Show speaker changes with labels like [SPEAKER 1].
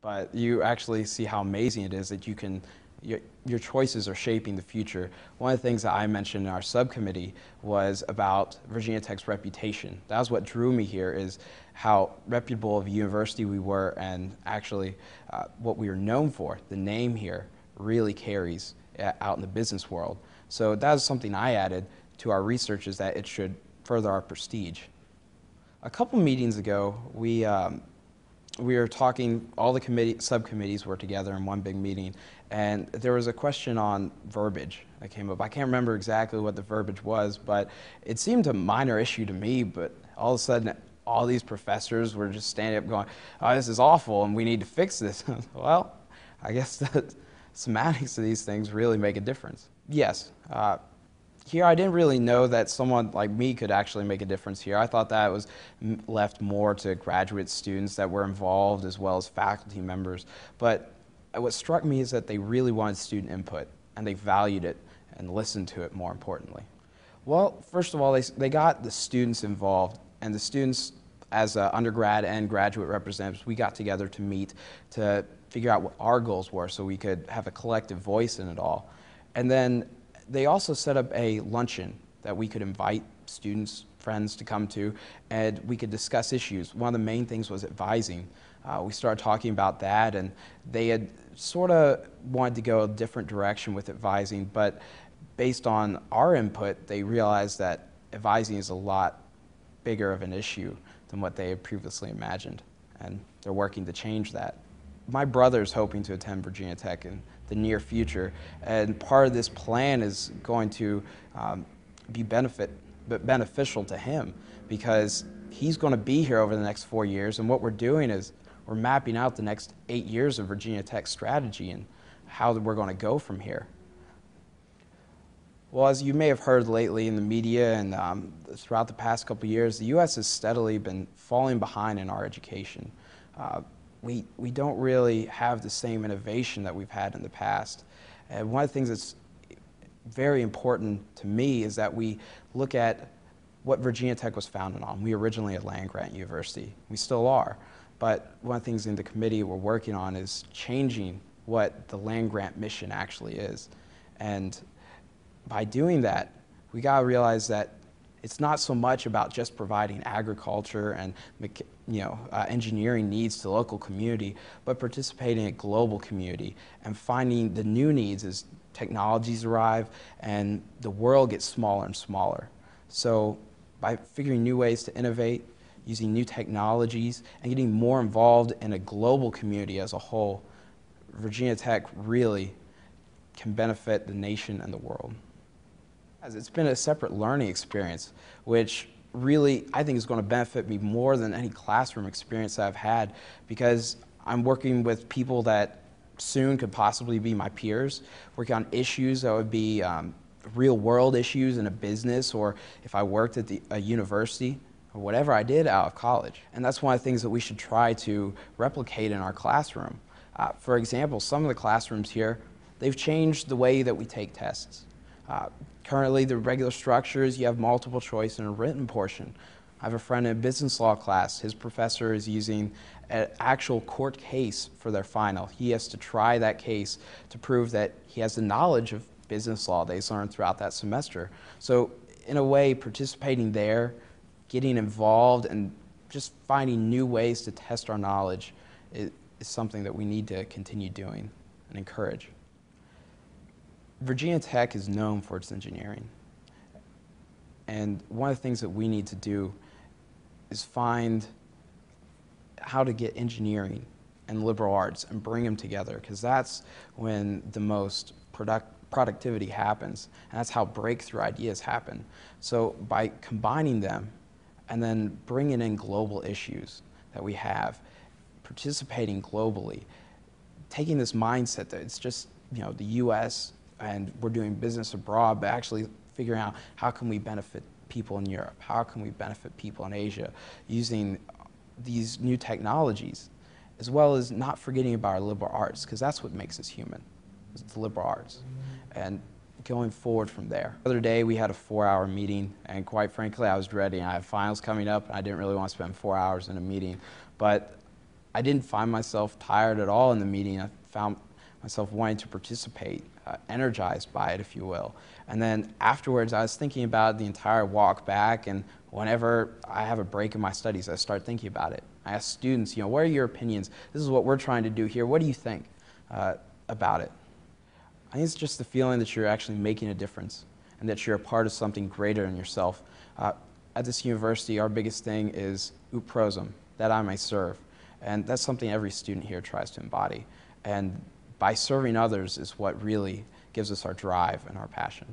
[SPEAKER 1] But you actually see how amazing it is that your choices are shaping the future. One of the things that I mentioned in our subcommittee was about Virginia Tech's reputation. That was what drew me here, is how reputable of a university we were, and actually what we are known for. The name here really carries out in the business world. So that was something I added to our research, is that it should further our prestige. A couple meetings ago, we were talking, all the subcommittees were together in one big meeting, and there was a question on verbiage that came up. I can't remember exactly what the verbiage was, but it seemed a minor issue to me, but all of a sudden, all these professors were just standing up going, "Oh, this is awful, and we need to fix this." Well, I guess the semantics of these things really make a difference. Yes. Here, I didn't really know that someone like me could actually make a difference here. I thought that was left more to graduate students that were involved, as well as faculty members. But what struck me is that they really wanted student input, and they valued it and listened to it, more importantly. Well, first of all, they got the students involved, and the students, as undergrad and graduate representatives, we got together to meet to figure out what our goals were so we could have a collective voice in it all. And then they also set up a luncheon that we could invite students, friends to come to, and we could discuss issues. One of the main things was advising. We started talking about that, and they had sort of wanted to go a different direction with advising, but based on our input, they realized that advising is a lot bigger of an issue than what they had previously imagined, and they're working to change that. My brother's hoping to attend Virginia Tech in the near future, and part of this plan is going to be beneficial to him, because he's going to be here over the next 4 years, and what we're doing is we're mapping out the next 8 years of Virginia Tech's strategy and how we're going to go from here. Well, as you may have heard lately in the media and throughout the past couple of years, the U.S. has steadily been falling behind in our education. We don't really have the same innovation that we've had in the past. And one of the things that's very important to me is that we look at what Virginia Tech was founded on. We originally a land-grant university. We still are. But one of the things in the committee we're working on is changing what the land-grant mission actually is. And by doing that, we got to realize that it's not so much about just providing agriculture and engineering needs to the local community, but participating in a global community and finding the new needs as technologies arrive and the world gets smaller and smaller. So by figuring new ways to innovate, using new technologies, and getting more involved in a global community as a whole, Virginia Tech really can benefit the nation and the world. It's been a separate learning experience, which really I think is going to benefit me more than any classroom experience I've had, because I'm working with people that soon could possibly be my peers, working on issues that would be real world issues in a business, or if I worked at a university, or whatever I did out of college. And that's one of the things that we should try to replicate in our classroom. For example, some of the classrooms here, they've changed the way that we take tests. Currently, the regular structures, you have multiple choice and a written portion. I have a friend in a business law class. His professor is using an actual court case for their final. He has to try that case to prove that he has the knowledge of business law that he's learned throughout that semester. So in a way, participating there, getting involved, and just finding new ways to test our knowledge is something that we need to continue doing and encourage. Virginia Tech is known for its engineering. And one of the things that we need to do is find how to get engineering and liberal arts and bring them together, because that's when the most productivity happens, and that's how breakthrough ideas happen. So by combining them and then bringing in global issues that we have, participating globally, taking this mindset that it's just the U.S., and we're doing business abroad, but actually figuring out how can we benefit people in Europe, how can we benefit people in Asia, using these new technologies, as well as not forgetting about our liberal arts, because that's what makes us human, is the liberal arts, and going forward from there. The other day we had a 4-hour meeting, and quite frankly I was dreading. I have finals coming up, and I didn't really want to spend 4 hours in a meeting, but I didn't find myself tired at all in the meeting. I found myself wanting to participate, energized by it, if you will. And then afterwards, I was thinking about the entire walk back, and whenever I have a break in my studies, I start thinking about it. I ask students, what are your opinions? This is what we're trying to do here. What do you think about it? I think it's just the feeling that you're actually making a difference and that you're a part of something greater than yourself. At this university, our biggest thing is ut prosum, that I may serve. And that's something every student here tries to embody. And by serving others is what really gives us our drive and our passion.